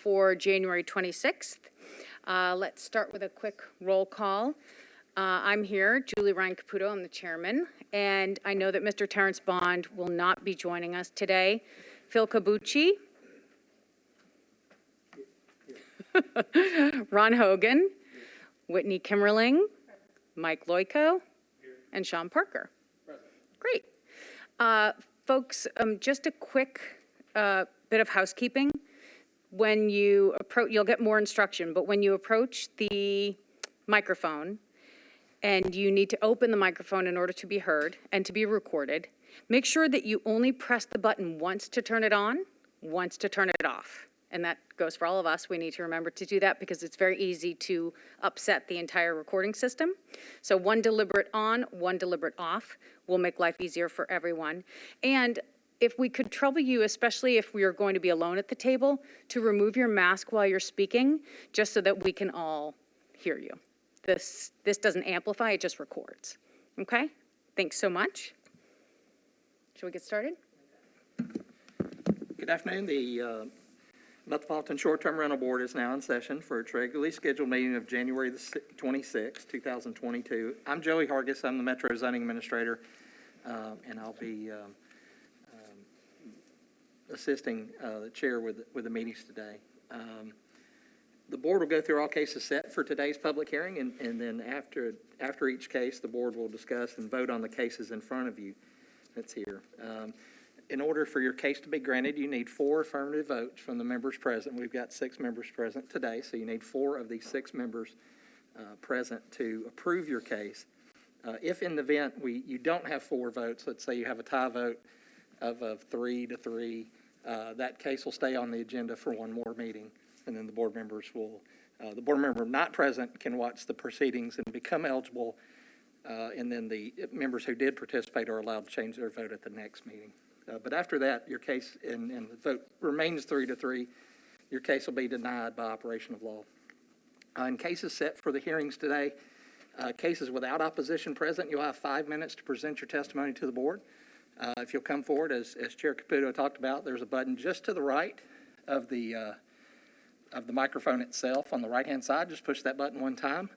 for January 26th. Let's start with a quick roll call. I'm here, Julie Ryan Caputo, I'm the chairman, and I know that Mr. Terrence Bond will not be joining us today. Phil Cabucci, Ron Hogan, Whitney Kimmerling, Mike Loico, and Sean Parker. Great. Folks, just a quick bit of housekeeping. When you approach, you'll get more instruction, but when you approach the microphone, and you need to open the microphone in order to be heard and to be recorded, make sure that you only press the button once to turn it on, once to turn it off. And that goes for all of us. We need to remember to do that because it's very easy to upset the entire recording system. So one deliberate on, one deliberate off will make life easier for everyone. And if we could trouble you, especially if we are going to be alone at the table, to remove your mask while you're speaking, just so that we can all hear you. This doesn't amplify, it just records. Okay? Thanks so much. Shall we get started? Good afternoon. The Metropolitan Short-Term Rental Board is now in session for its regularly scheduled meeting of January the 26th, 2022. I'm Joey Hargis. I'm the Metro Zoning Administrator, and I'll be assisting the chair with the meetings today. The board will go through all cases set for today's public hearing, and then after each case, the board will discuss and vote on the cases in front of you that's here. In order for your case to be granted, you need 4 affirmative votes from the members present. We've got 6 members present today, so you need 4 of these 6 members present to approve your case. If in the event you don't have 4 votes, let's say you have a tie vote of 3 to 3, that case will stay on the agenda for one more meeting. And then the board members will, the board member not present can watch the proceedings and become eligible, and then the members who did participate are allowed to change their vote at the next meeting. But after that, your case, and the vote remains 3 to 3, your case will be denied by operation of law. In cases set for the hearings today, cases without opposition present, you'll have 5 minutes to present your testimony to the board. If you'll come forward, as Chair Caputo talked about, there's a button just to the right of the microphone itself on the right-hand side. Just push that button one time.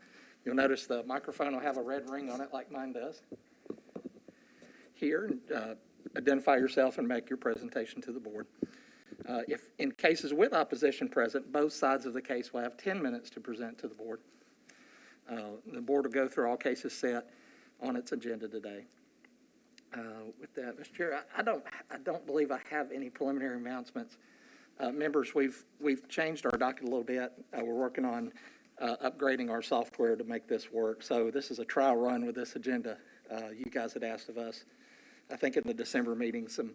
You'll notice the microphone will have a red ring on it like mine does. Here, identify yourself and make your presentation to the board. If in cases with opposition present, both sides of the case will have 10 minutes to present to the board. The board will go through all cases set on its agenda today. With that, Mr. Chair, I don't believe I have any preliminary announcements. Members, we've changed our docket a little bit. We're working on upgrading our software to make this work. So this is a trial run with this agenda. You guys had asked of us, I think in the December meeting, some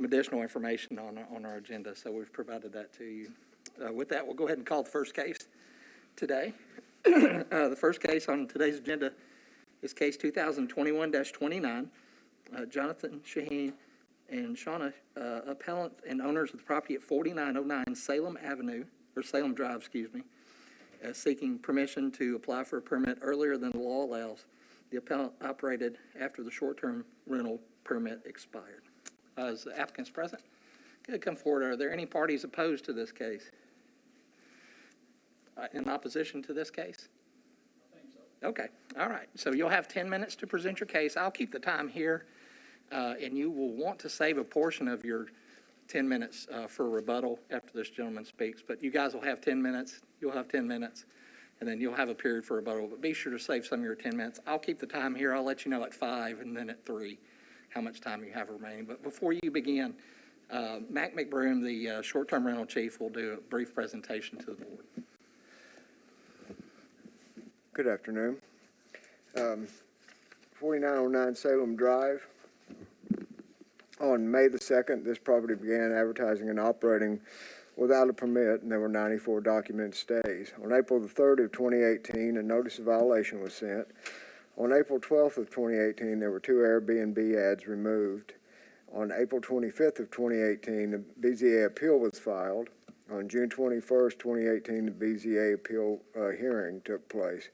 additional information on our agenda. So we've provided that to you. With that, we'll go ahead and call the first case today. The first case on today's agenda is case 2021-29. Jonathan Shaheen and Shauna, appellant and owners of the property at 4909 Salem Drive, seeking permission to apply for a permit earlier than the law allows. The appellant operated after the short-term rental permit expired. Is the applicants present? Good, come forward. Are there any parties opposed to this case? In opposition to this case? I think so. Okay, all right. So you'll have 10 minutes to present your case. I'll keep the time here. And you will want to save a portion of your 10 minutes for rebuttal after this gentleman speaks. But you guys will have 10 minutes. You'll have 10 minutes, and then you'll have a period for rebuttal. But be sure to save some of your 10 minutes. I'll keep the time here. I'll let you know at 5 and then at 3 how much time you have remaining. But before you begin, Mac McBroom, the short-term rental chief, will do a brief presentation to the board. Good afternoon. 4909 Salem Drive. On May the 2nd, this property began advertising and operating without a permit, and there were 94 documented stays. On April the 3rd of 2018, a notice of violation was sent. On April 12th of 2018, there were 2 Airbnb ads removed. On April 25th of 2018, the BZA appeal was filed. On June 21st, 2018, the BZA appeal hearing took place.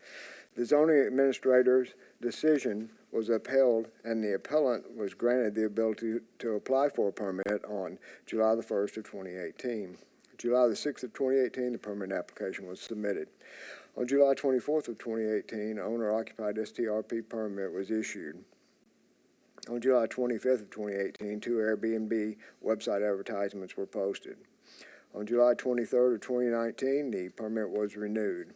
The zoning administrator's decision was upheld, and the appellant was granted the ability to apply for a permit on July the 1st of 2018. July the 6th of 2018, the permit application was submitted. On July 24th of 2018, owner-occupied STRP permit was issued. On July 25th of 2018, 2 Airbnb website advertisements were posted. On July 23rd of 2019, the permit was renewed.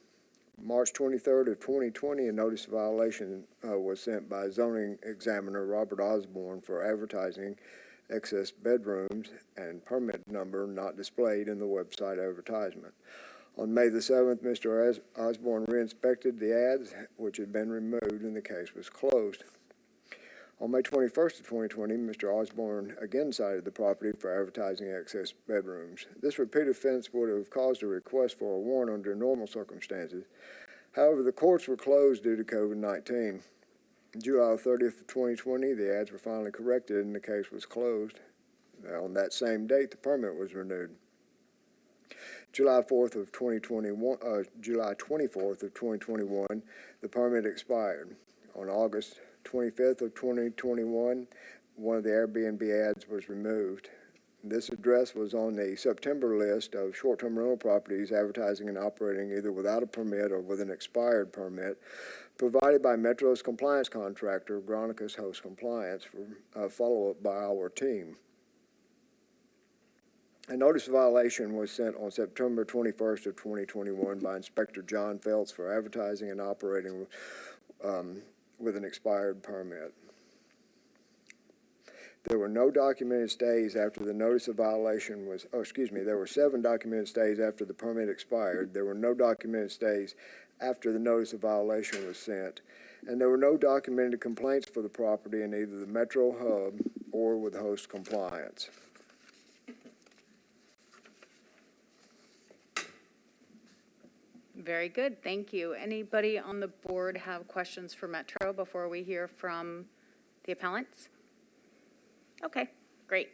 March 23rd of 2020, a notice of violation was sent by zoning examiner Robert Osborne for advertising excess bedrooms and permit number not displayed in the website advertisement. On May the 7th, Mr. Osborne re-inspected the ads, which had been removed, and the case was closed. On May 21st of 2020, Mr. Osborne again cited the property for advertising excess bedrooms. This repeat offense would have caused a request for a warrant under normal circumstances. However, the courts were closed due to COVID-19. July 30th of 2020, the ads were finally corrected and the case was closed. On that same date, the permit was renewed. July 24th of 2021, the permit expired. On August 25th of 2021, one of the Airbnb ads was removed. This address was on the September list of short-term rental properties advertising and operating either without a permit or with an expired permit, provided by Metro's compliance contractor, Granicus Host Compliance, for follow-up by our team. A notice of violation was sent on September 21st of 2021 by Inspector John Feltz for advertising and operating with an expired permit. There were no documented stays after the notice of violation was, there were 7 documented stays after the permit expired. There were no documented stays after the notice of violation was sent. And there were no documented complaints for the property in either the Metro Hub or with Host Compliance. Very good, thank you. Anybody on the board have questions for Metro before we hear from the appellants? Okay, great.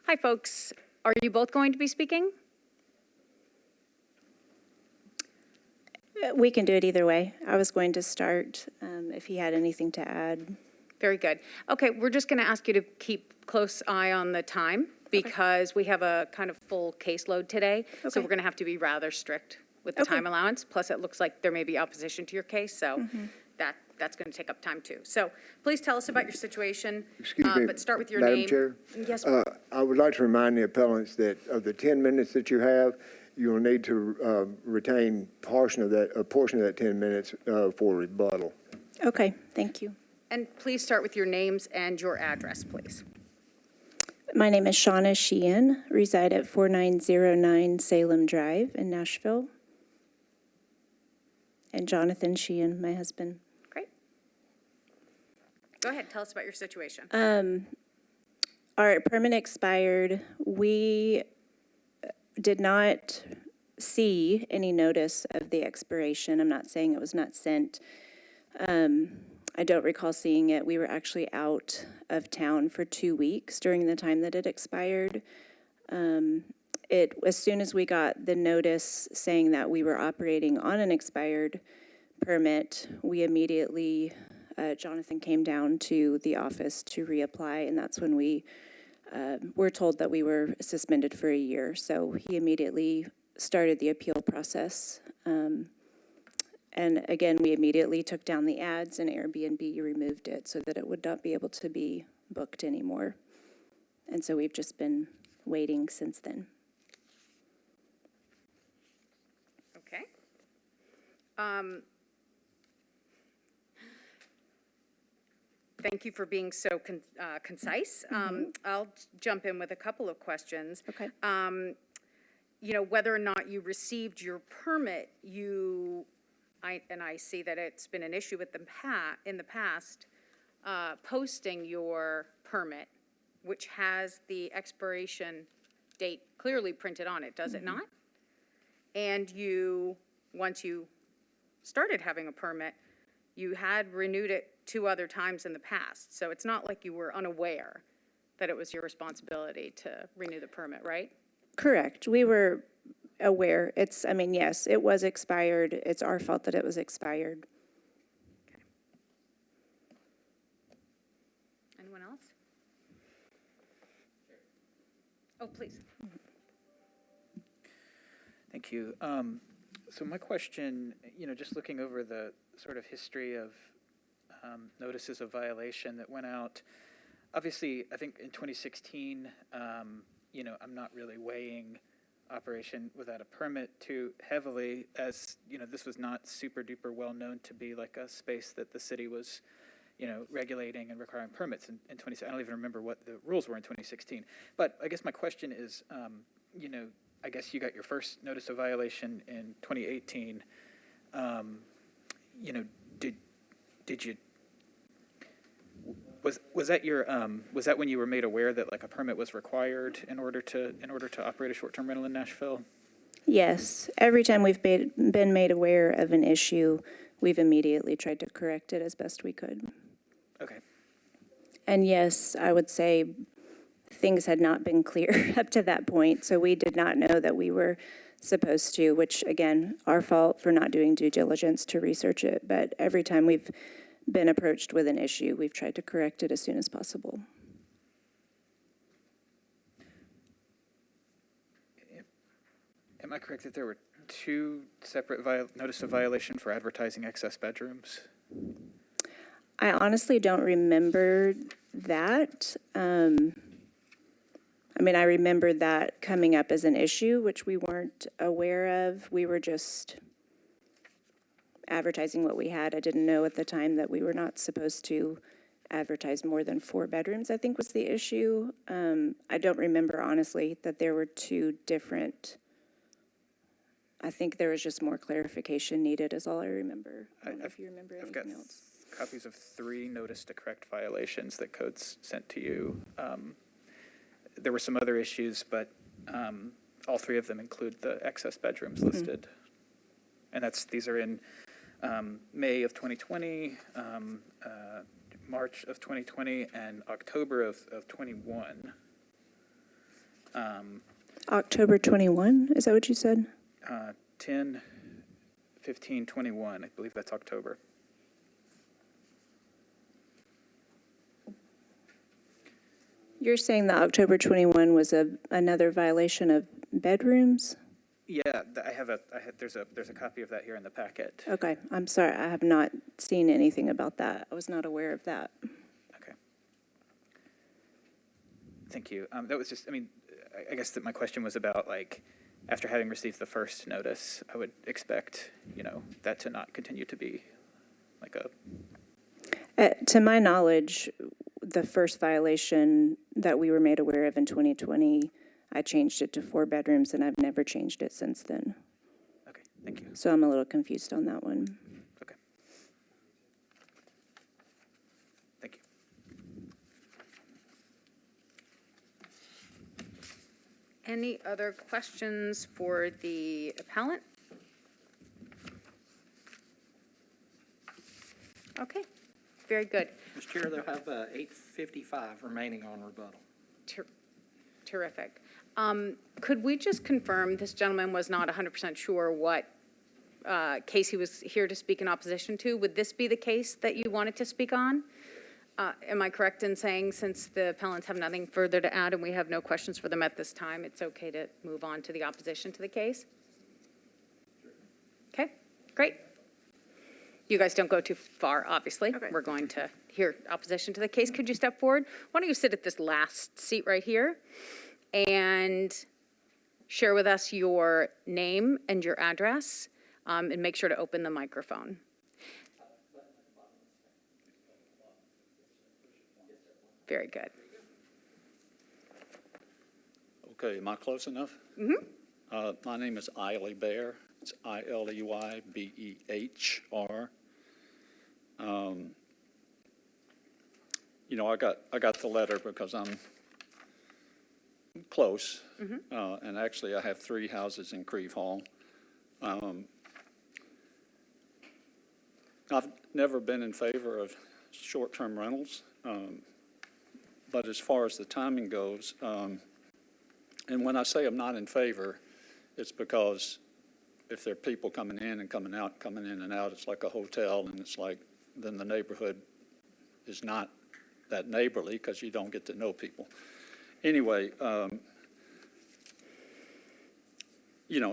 Hi, folks. Are you both going to be speaking? We can do it either way. I was going to start if he had anything to add. Very good. Okay, we're just going to ask you to keep close eye on the time because we have a kind of full caseload today. So Okay. we're going to have to be rather strict with the time allowance. Plus, it looks like there may be opposition to your case, so that's going to take up time too. So please tell us about your situation. Excuse me, but start with your Madam name. Chair? Yes. I would like to remind the appellants that of the 10 minutes that you have, you will need to retain a portion of that 10 minutes for rebuttal. Okay, thank you. And please start with your names and your address, please. My name is Shauna Sheehan, reside at 4909 Salem Drive in Nashville. And Jonathan Sheehan, my husband. Great. Go ahead, tell us about your situation. Our permit expired. We did not see any notice of the expiration. I'm not saying it was not sent. I don't recall seeing it. We were actually out of town for 2 weeks during the time that it expired. As soon as we got the notice saying that we were operating on an expired permit, we immediately, Jonathan came down to the office to reapply, and that's when we were told that we were suspended for a year. So he immediately started the appeal process. And again, we immediately took down the ads and Airbnb removed it so that it would not be able to be booked anymore. And so we've just been waiting since then. Okay. Thank you for being so concise. I'll jump in with a couple of questions. Okay. You know, whether or not you received your permit, I see that it's been an issue with in the past, posting your permit, which has the expiration date clearly printed on it, does it not? And once you started having a permit, you had renewed it 2 other times in the past. So it's not like you were unaware that it was your responsibility to renew the permit, right? Correct. We were aware. Yes, it was expired. It's our fault that it was expired. Okay. Anyone else? Oh, please. Thank you. So my question, just looking over the sort of history of notices of violation that went out, obviously, I think in 2016, I'm not really weighing operation without a permit too heavily, as, this was not super duper well known to be like a space that the city was, regulating and requiring permits in 2016. I don't even remember what the rules were in 2016. But I guess my question is, I guess you got your first notice of violation in 2018. Did you, was that when you were made aware that like a permit was required in order to operate a short-term rental in Nashville? Yes, every time we've been made aware of an issue, we've immediately tried to correct it as best we could. Okay. And yes, I would say things had not been clear up to that point, so we did not know that we were supposed to, which again, our fault for not doing due diligence to research it, but every time we've been approached with an issue, we've tried to correct it as soon as possible. Am I correct that there were two separate notice of violation for advertising excess bedrooms? I honestly don't remember that. I remember that coming up as an issue, which we weren't aware of. We were just advertising what we had. I didn't know at the time that we were not supposed to advertise more than 4 bedrooms, I think was the issue. I don't remember, honestly, that there were two different. I think there was just more clarification needed is all I remember. I don't know if you remember anything else. Copies of 3 notice to correct violations that codes sent to you. There were some other issues, but all 3 of them include the excess bedrooms listed. And these are in May of 2020, March of 2020, and October of 21. October 21, is that what you said? 10, 15, 21, I believe that's October. You're saying that October 21 was another violation of bedrooms? Yeah, there's a copy of that here in the packet. Okay, I'm sorry, I have not seen anything about that. I was not aware of that. Okay. Thank you. That was just, I guess that my question was about, like, after having received the first notice, I would expect, that to not continue to be like a... To my knowledge, the first violation that we were made aware of in 2020, I changed it to 4 bedrooms, and I've never changed it since then. Okay, thank you. So I'm a little confused on that one. Okay. Thank you. Any other questions for the appellant? Okay, very good. Mr. Chair, they'll have 8:55 remaining on rebuttal. Terrific. Could we just confirm this gentleman was not 100% sure what case he was here to speak in opposition to? Would this be the case that you wanted to speak on? Am I correct in saying, since the appellants have nothing further to add and we have no questions for them at this time, it's okay to move on to the opposition to the case? Okay, great. You guys don't go too far, obviously. Okay. We're going to hear opposition to the case. Could you step forward? Why don't you sit at this last seat right here and share with us your name and your address, and make sure to open the microphone. Very good. Okay, am I close enough? Mm-hmm. My name is Eiley Bear. It's Ileybehr. I got the letter because I'm close, and actually I have 3 houses in Creve Hall. I've never been in favor of short-term rentals, but as far as the timing goes, and when I say I'm not in favor, it's because if there are people coming in and coming out, coming in and out, it's like a hotel, and it's like then the neighborhood is not that neighborly because you don't get to know people. Anyway,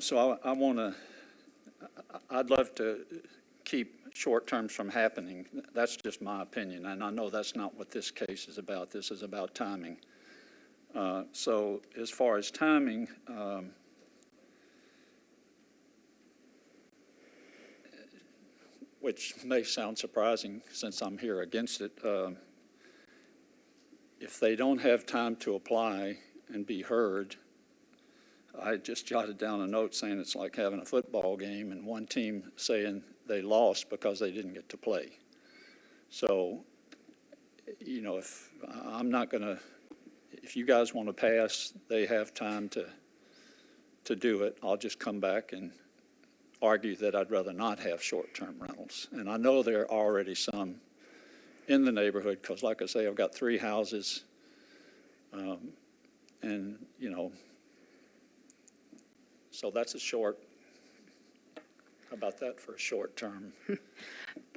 so I'd love to keep short terms from happening. That's just my opinion, and I know that's not what this case is about. This is about timing. So as far as timing, which may sound surprising since I'm here against it, if they don't have time to apply and be heard, I just jotted down a note saying it's like having a football game and one team saying they lost because they didn't get to play. So, if I'm not going to, if you guys want to pass, they have time to do it. I'll just come back and argue that I'd rather not have short-term rentals. And I know there are already some in the neighborhood because, like I say, I've got 3 houses, and, so that's how about that for a short-term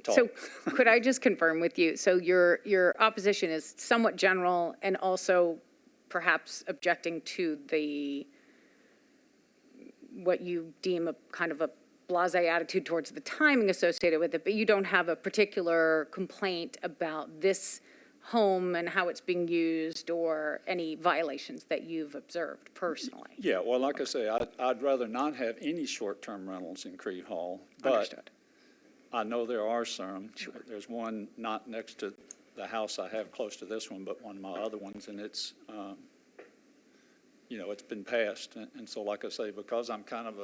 talk? So could I just confirm with you, so your opposition is somewhat general and also perhaps objecting to what you deem a kind of a blasé attitude towards the timing associated with it, but you don't have a particular complaint about this home and how it's being used or any violations that you've observed personally? Yeah, well, like I say, I'd rather not have any short-term rentals in Creed Hall, but Understood. I know there are some. Sure. There's one not next to the house I have close to this one, but one of my other ones, and it's, it's been passed. And so, like I say, because I'm kind of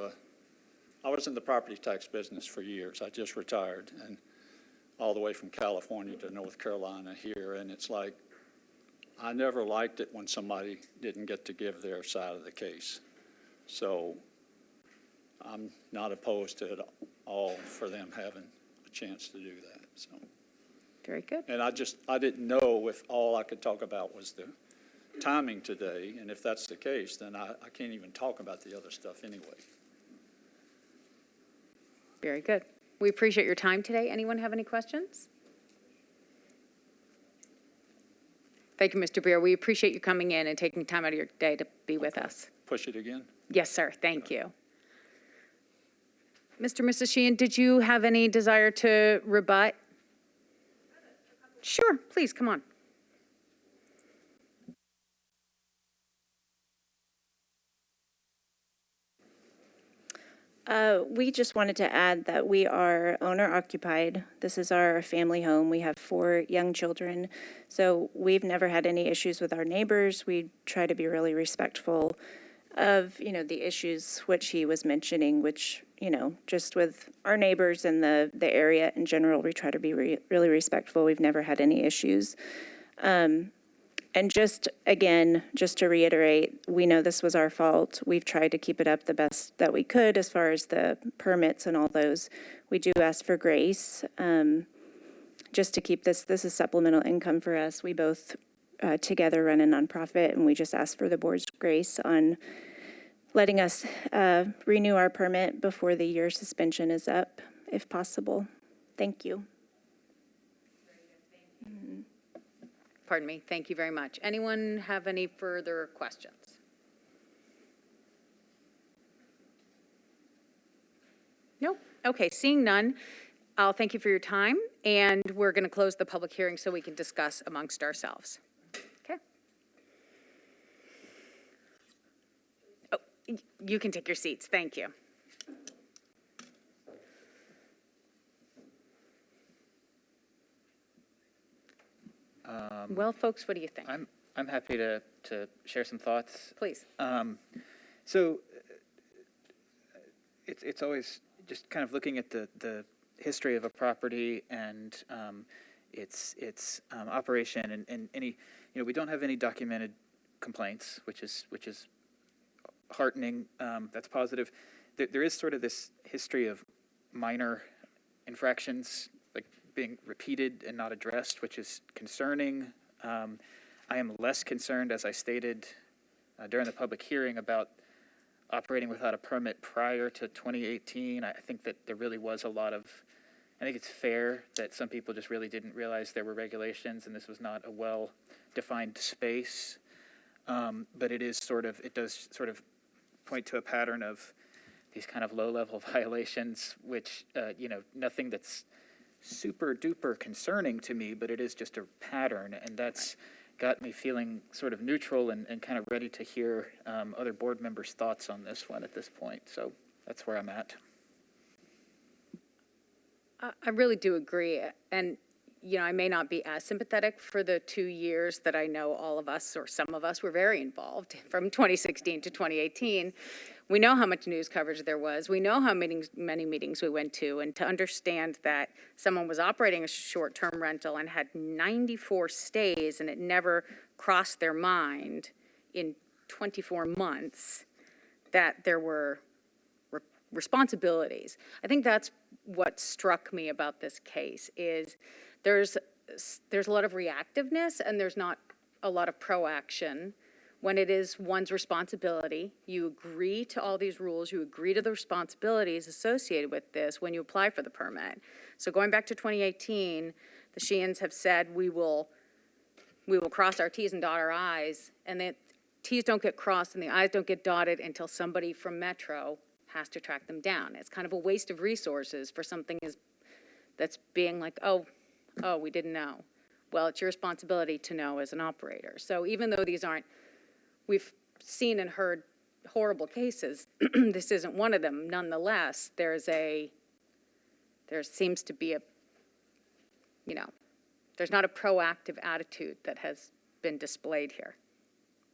I was in the property tax business for years. I just retired, and all the way from California to North Carolina here, and it's like, I never liked it when somebody didn't get to give their side of the case. So I'm not opposed to it all for them having a chance to do that, so. Very good. And I didn't know if all I could talk about was the timing today, and if that's the case, then I can't even talk about the other stuff anyway. Very good. We appreciate your time today. Anyone have any questions? Thank you, Mr. Beer. We appreciate you coming in and taking time out of your day to be with us. Push it again? Yes, sir. Thank you. Mr. and Mrs. Sheehan, did you have any desire to rebut? Sure, please, come on. We just wanted to add that we are owner-occupied. This is our family home. We have 4 young children, so we've never had any issues with our neighbors. We try to be really respectful of, the issues which he was mentioning, which, just with our neighbors and the area in general, we try to be really respectful. We've never had any issues. And just to reiterate, we know this was our fault. We've tried to keep it up the best that we could as far as the permits and all those. We do ask for grace, just to keep this is supplemental income for us. We both together run a nonprofit, and we just ask for the board's grace on letting us renew our permit before the year suspension is up, if possible. Thank you. Pardon me. Thank you very much. Anyone have any further questions? Nope. Okay, seeing none, I'll thank you for your time, and we're going to close the public hearing so we can discuss amongst ourselves. Okay. Oh, you can take your seats. Thank you. Well, folks, what do you think? I'm happy to share some thoughts. Please. So it's always just kind of looking at the history of a property and its operation and any, we don't have any documented complaints, which is heartening. That's positive. There is sort of this history of minor infractions like being repeated and not addressed, which is concerning. I am less concerned, as I stated during the public hearing, about operating without a permit prior to 2018. I think that there really was I think it's fair that some people just really didn't realize there were regulations and this was not a well-defined space. But it does sort of point to a pattern of these kind of low-level violations, which, nothing that's super duper concerning to me, but it is just a pattern, and that's got me feeling sort of neutral and kind of ready to hear other board members' thoughts on this one at this point. So that's where I'm at. I really do agree. And, I may not be as sympathetic for the 2 years that I know all of us, or some of us, were very involved, from 2016 to 2018. We know how much news coverage there was. We know how many meetings we went to. And to understand that someone was operating a short-term rental and had 94 stays and it never crossed their mind in 24 months that there were responsibilities. I think that's what struck me about this case is there's a lot of reactiveness and there's not a lot of proaction. When it is one's responsibility, you agree to all these rules, you agree to the responsibilities associated with this when you apply for the permit. So going back to 2018, the Sheehan's have said we will cross our T's and dot our I's, and the T's don't get crossed and the I's don't get dotted until somebody from Metro has to track them down. It's kind of a waste of resources for something that's being like, oh, we didn't know. Well, it's your responsibility to know as an operator. So even though these aren't, we've seen and heard horrible cases, this isn't one of them. Nonetheless, there seems to be there's not a proactive attitude that has been displayed here.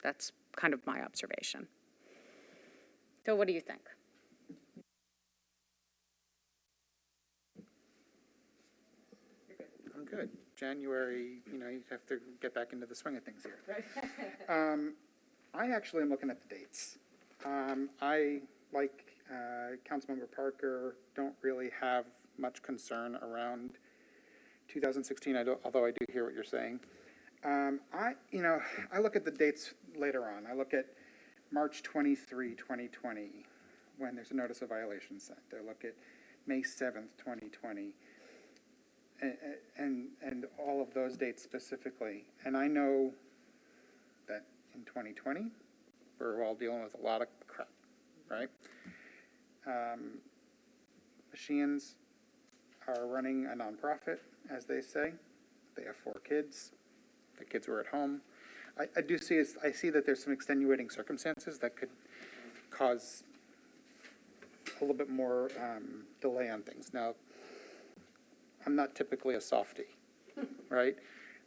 That's kind of my observation. So what do you think? I'm good. January, you have to get back into the swing of things here. I actually am looking at the dates. I, like Councilmember Parker, don't really have much concern around 2016, although I do hear what you're saying. I look at the dates later on. I look at March 23, 2020, when there's a notice of violation sent. I look at May 7th, 2020. And all of those dates specifically. And I know that in 2020, we're all dealing with a lot of crap, right? The Sheehan's are running a nonprofit, as they say. They have 4 kids. The kids were at home. I see that there's some extenuating circumstances that could cause a little bit more delay on things. Now, I'm not typically a softie, right?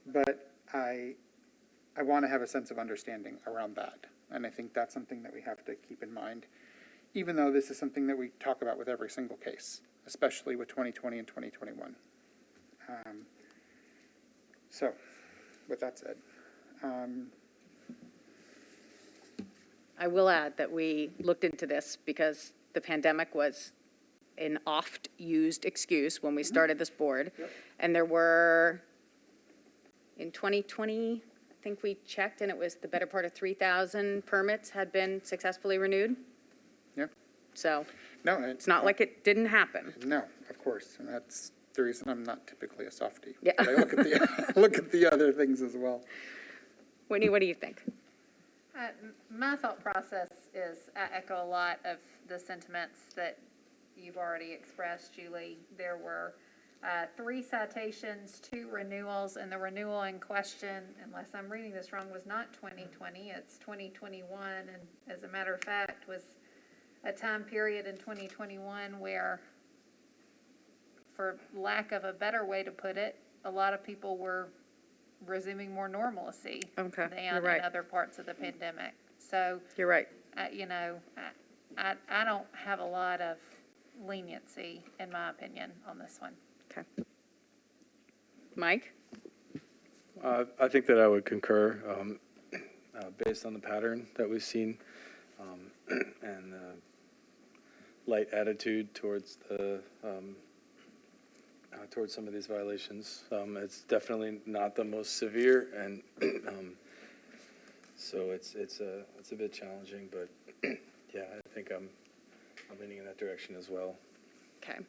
But I want to have a sense of understanding around that. And I think that's something that we have to keep in mind, even though this is something that we talk about with every single case, especially with 2020 and 2021. So, with that said. I will add that we looked into this because the pandemic was an oft-used excuse when we started this board. Yep. And there were, in 2020, I think we checked, and it was the better part of 3,000 permits had been successfully renewed. Yeah. So no, it's not like it didn't happen. No, of course. And that's the reason I'm not typically a softie. Yeah. But I look at the other things as well. Whitney, what do you think? My thought process is I echo a lot of the sentiments that you've already expressed, Julie. There were 3 citations, 2 renewals, and the renewal in question, unless I'm reading this wrong, was not 2020, it's 2021, and as a matter of fact, was a time period in 2021 where, for lack of a better way to put it, a lot of people were resuming more normalcy than in other parts of the pandemic. So you're right. I don't have a lot of leniency, in my opinion, on this one. Okay. Mike? I think that I would concur based on the pattern that we've seen and light attitude towards towards some of these violations. It's definitely not the most severe, and so it's a bit challenging. But yeah, I think I'm leaning in that direction as well. Okay.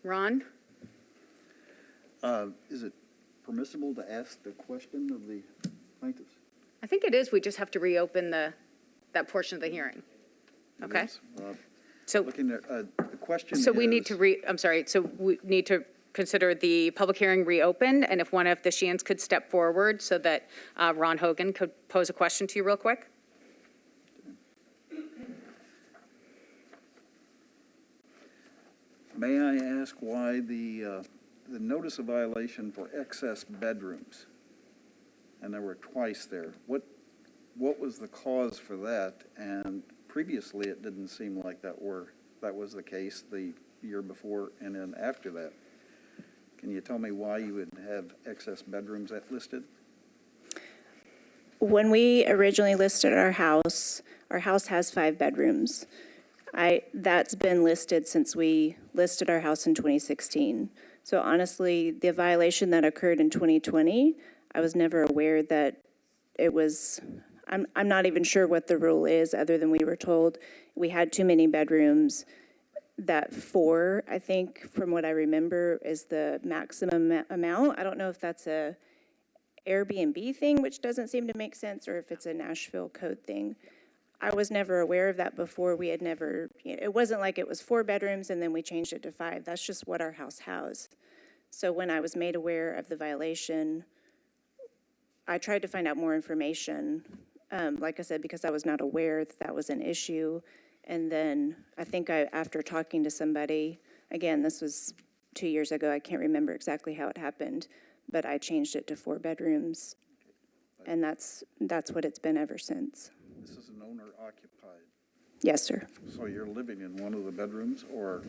Ron? Is it permissible to ask the question of the plaintiffs? I think it is. We just have to reopen that portion of the hearing. It Okay. is. So, Looking at, the question so we need to is- I'm sorry, so we need to consider the public hearing reopened, and if one of the Sheehan's could step forward so that Ron Hogan could pose a question to you real quick? May I ask why the notice of violation for excess bedrooms, and there were twice there, what was the cause for that? And previously, it didn't seem like that was the case the year before and then after that. Can you tell me why you would have excess bedrooms listed? When we originally listed our house has 5 bedrooms. That's been listed since we listed our house in 2016. So honestly, the violation that occurred in 2020, I was never aware that it was, I'm not even sure what the rule is, other than we were told we had too many bedrooms. That 4, I think, from what I remember, is the maximum amount. I don't know if that's a Airbnb thing, which doesn't seem to make sense, or if it's a Nashville code thing. I was never aware of that before. We had never, it wasn't like it was 4 bedrooms and then we changed it to 5. That's just what our house housed. So when I was made aware of the violation, I tried to find out more information, like I said, because I was not aware that that was an issue. And then I think after talking to somebody, again, this was 2 years ago, I can't remember exactly how it happened, but I changed it to 4 bedrooms. And that's what it's been ever since. This is an owner occupied, Yes, sir. so you're living in one of the bedrooms, or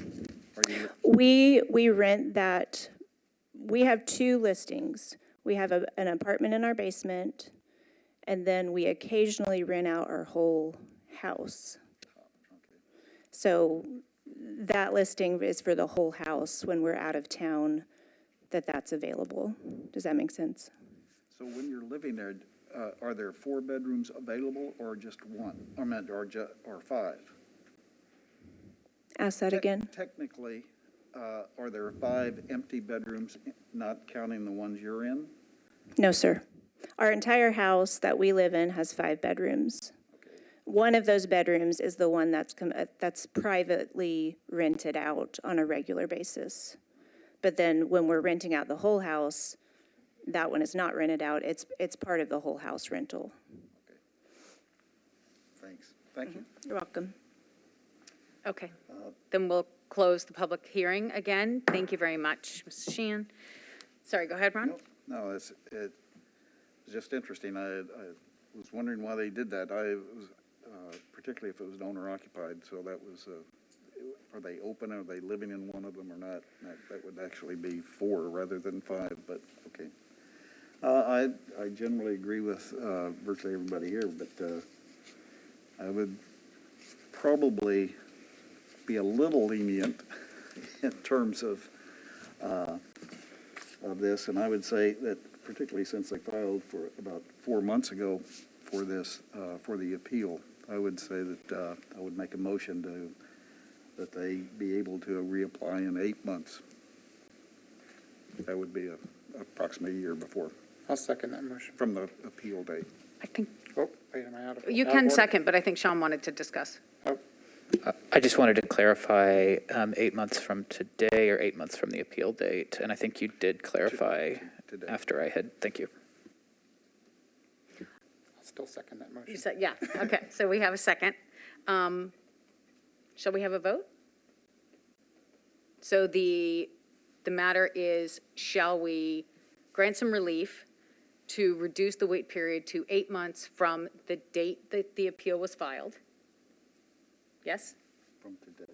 are you? We rent that, we have 2 listings. We have an apartment in our basement, and then we occasionally rent out our whole house. So that listing is for the whole house when we're out of town, that's available. Does that make sense? So when you're living there, are there 4 bedrooms available or just 1? I meant, or 5? Ask that again. Technically, are there 5 empty bedrooms, not counting the ones you're in? No, sir. Our entire house that we live in has 5 bedrooms. One of those bedrooms is the one that's privately rented out on a regular basis. But then when we're renting out the whole house, that one is not rented out. It's part of the whole house rental. Okay. Thanks. Thank you. You're welcome. Okay, then we'll close the public hearing again. Thank you very much, Mrs. Sheehan. Sorry, go ahead, Ron. No, it was just interesting. I was wondering why they did that. I was, particularly if it was owner occupied, so that was, are they open, are they living in one of them or not? That would actually be 4 rather than 5, but okay. I generally agree with virtually everybody here, but I would probably be a little lenient in terms of this, and I would say that particularly since they filed for about 4 months ago for this, for the appeal, I would say that I would make a motion that they be able to reapply in 8 months. That would be approximately a year before, I'll second that motion. from the appeal date. I think, Oh, wait, am I out of? you out of can order? second, but I think Sean wanted to discuss. Oh, I just wanted to clarify 8 months from today or 8 months from the appeal date, and I think you did clarify Today. after I had, thank you. I'll still second that motion. You said, yeah, okay, so we have a second. Shall we have a vote? So the matter is, shall we grant some relief to reduce the wait period to 8 months from the date that the appeal was filed? Yes? From today.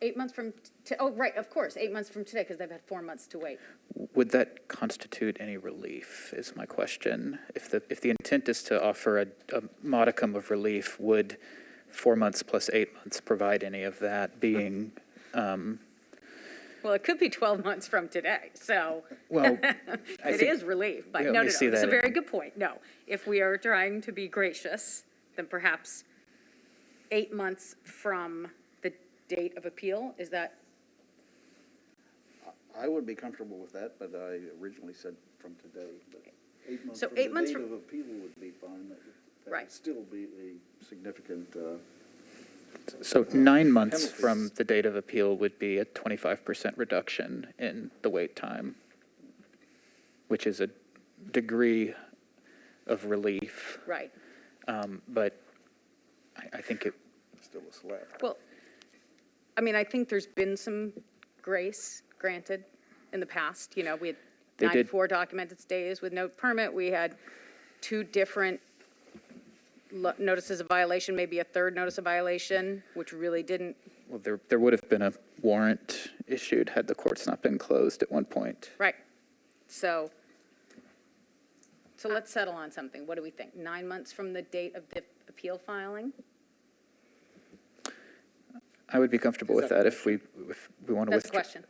8 months from, oh, right, of course, 8 months from today, because they've had 4 months to wait. Would that constitute any relief, is my question? If the intent is to offer a modicum of relief, would 4 months plus 8 months provide any of that being, Well, it could be 12 months from today, so well, I it think- is relief, but yeah, no, let me no, see no, it's a that very in- good point. No, if we are trying to be gracious, then perhaps 8 months from the date of appeal, is that, I would be comfortable with that, but I originally said from today, but 8 months So from 8 the months date from- of appeal would be fine. That Right. would still be a significant So 9 months from the date of appeal would be a 25% reduction in the wait time, which is a degree of relief. Right. But I think it, Still a slap. Well, I mean, I think there's been some grace granted in the past. You know, we had They did. 94 documented stays with no permit. We had 2 different notices of violation, maybe a third notice of violation, which really didn't. well, there would have been a warrant issued had the courts not been closed at one point. Right. So let's settle on something. What do we think? 9 months from the date of the appeal filing? I would be comfortable with that if we want to That's the withdraw. question.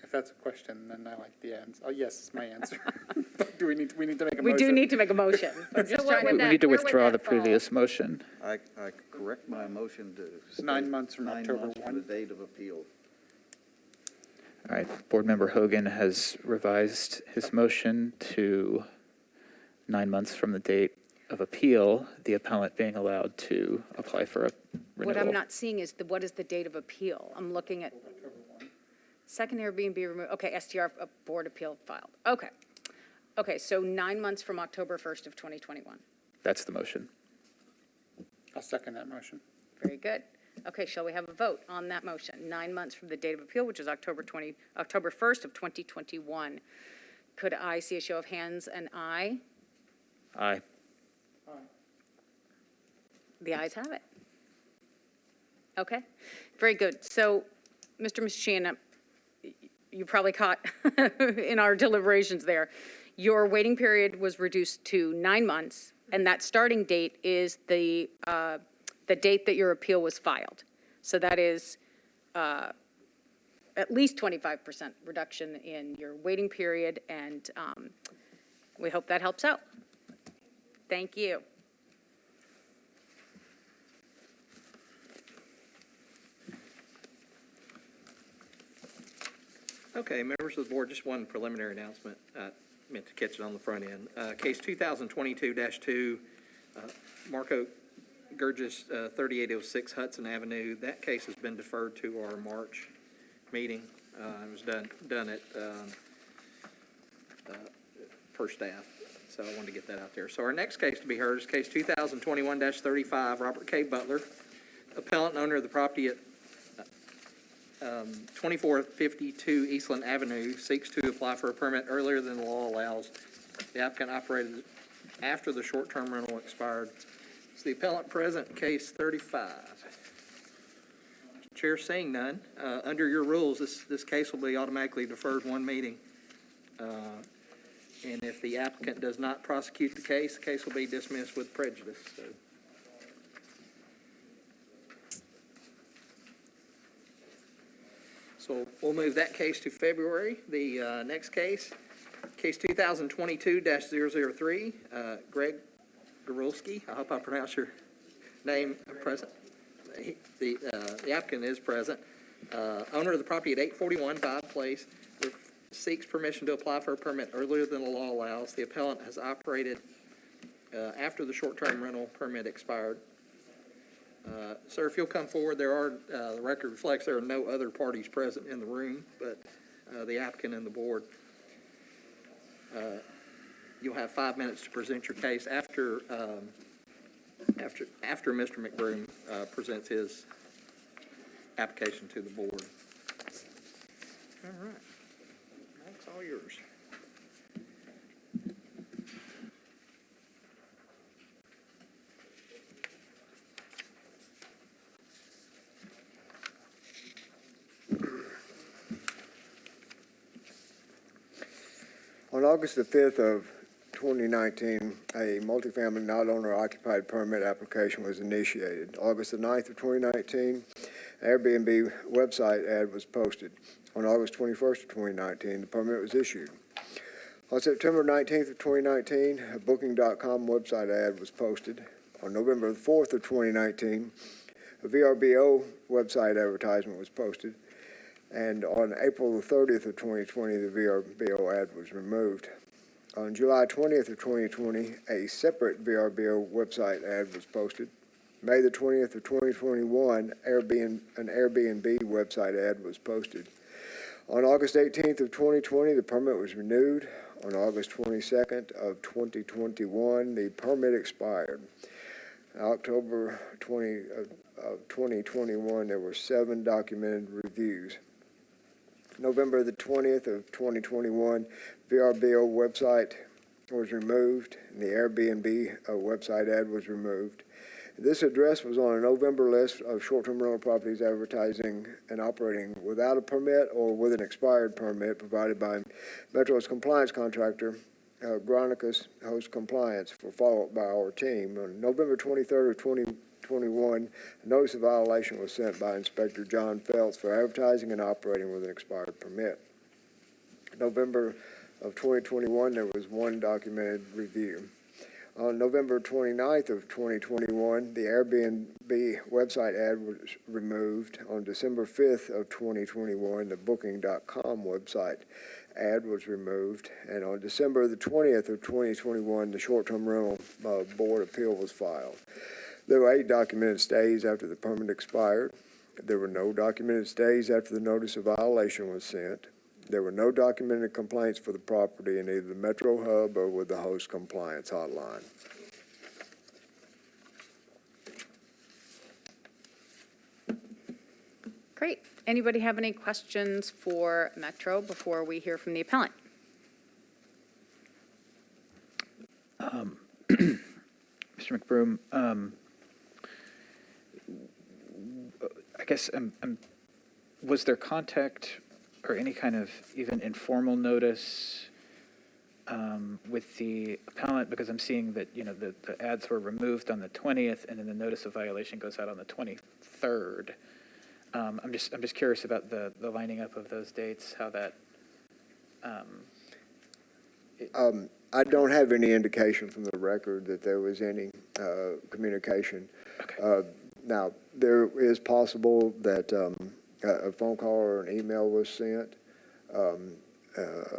If that's a question, then I like the answer. Oh, yes, is my answer. Do we need to make a motion? We do need to make a motion. I'm just So what trying would to. We need to where would withdraw that the fall? previous motion. I correct my motion to. state 9 months from 9 October months from 1. the date of appeal. All right, Board Member Hogan has revised his motion to 9 months from the date of appeal, the appellant being allowed to apply for a renewal. What I'm not seeing is what is the date of appeal? I'm looking at second Airbnb removed, okay, STR board appeal filed. Okay. Okay, so 9 months from October 1st of 2021. That's the motion. I'll second that motion. Very good. Okay, shall we have a vote on that motion? 9 months from the date of appeal, which is October 1st of 2021. Could I see a show of hands and aye? Aye. The ayes have it. Okay, very good. So, Mr. Machina, you probably caught in our deliberations there, your waiting period was reduced to 9 months, and that starting date is the date that your appeal was filed. So that is at least 25% reduction in your waiting period, and we hope that helps out. Thank you. Okay, members of the board, just one preliminary announcement. Meant to catch it on the front end. Case 2022-2, Marco Gurgis, 3806 Hudson Avenue. That case has been deferred to our March meeting. It was done at per staff, so I wanted to get that out there. So our next case to be heard is case 2021-35, Robert K. Butler, appellant and owner of the property at 2452 Eastland Avenue, seeks to apply for a permit earlier than the law allows. The applicant operated after the short-term rental expired. Is the appellant present, case 35? Chair seeing none. Under your rules, this case will be automatically deferred one meeting. And if the applicant does not prosecute the case will be dismissed with prejudice. So we'll move that case to February. The next case, case 2022-003, Greg Gorulski. I hope I pronounced your name present. The applicant is present. Owner of the property at 841 Bob Place seeks permission to apply for a permit earlier than the law allows. The appellant has operated after the short-term rental permit expired. Sir, if you'll come forward, the record reflects there are no other parties present in the room, but the applicant and the board. You'll have 5 minutes to present your case after Mr. McBroom presents his application to the board. All right. That's all yours. On August the 5th of 2019, a multifamily not owner-occupied permit application was initiated. August the 9th of 2019, Airbnb website ad was posted. On August 21st of 2019, the permit was issued. On September 19th of 2019, a Booking.com website ad was posted. On November the 4th of 2019, a VRBO website advertisement was posted. And on April the 30th of 2020, the VRBO ad was removed. On July 20th of 2020, a separate VRBO website ad was posted. May the 20th of 2021, an Airbnb website ad was posted. On August 18th of 2020, the permit was renewed. On August 22nd of 2021, the permit expired. October 2021, there were 7 documented reviews. November the 20th of 2021, VRBO website was removed, and the Airbnb website ad was removed. This address was on a November list of short-term rental properties advertising and operating without a permit or with an expired permit provided by Metro's compliance contractor, Granicus Host Compliance, for follow-up by our team. On November 23rd of 2021, a notice of violation was sent by Inspector John Feltz for advertising and operating with an expired permit. November of 2021, there was 1 documented review. On November 29th of 2021, the Airbnb website ad was removed. On December 5th of 2021, the Booking.com website ad was removed. And on December the 20th of 2021, the short-term rental board appeal was filed. There were 8 documented stays after the permit expired. There were no documented stays after the notice of violation was sent. There were no documented complaints for the property in either the Metro Hub or with the host compliance hotline. Great. Anybody have any questions for Metro before we hear from the appellant? Mr. McBroom, I guess, was there contact or any kind of even informal notice with the appellant? Because I'm seeing that, you know, the ads were removed on the 20th, and then the notice of violation goes out on the 23rd. I'm just curious about the lining up of those dates, how that. I don't have any indication from the record that there was any communication. Okay. Now, there is possible that a phone call or an email was sent,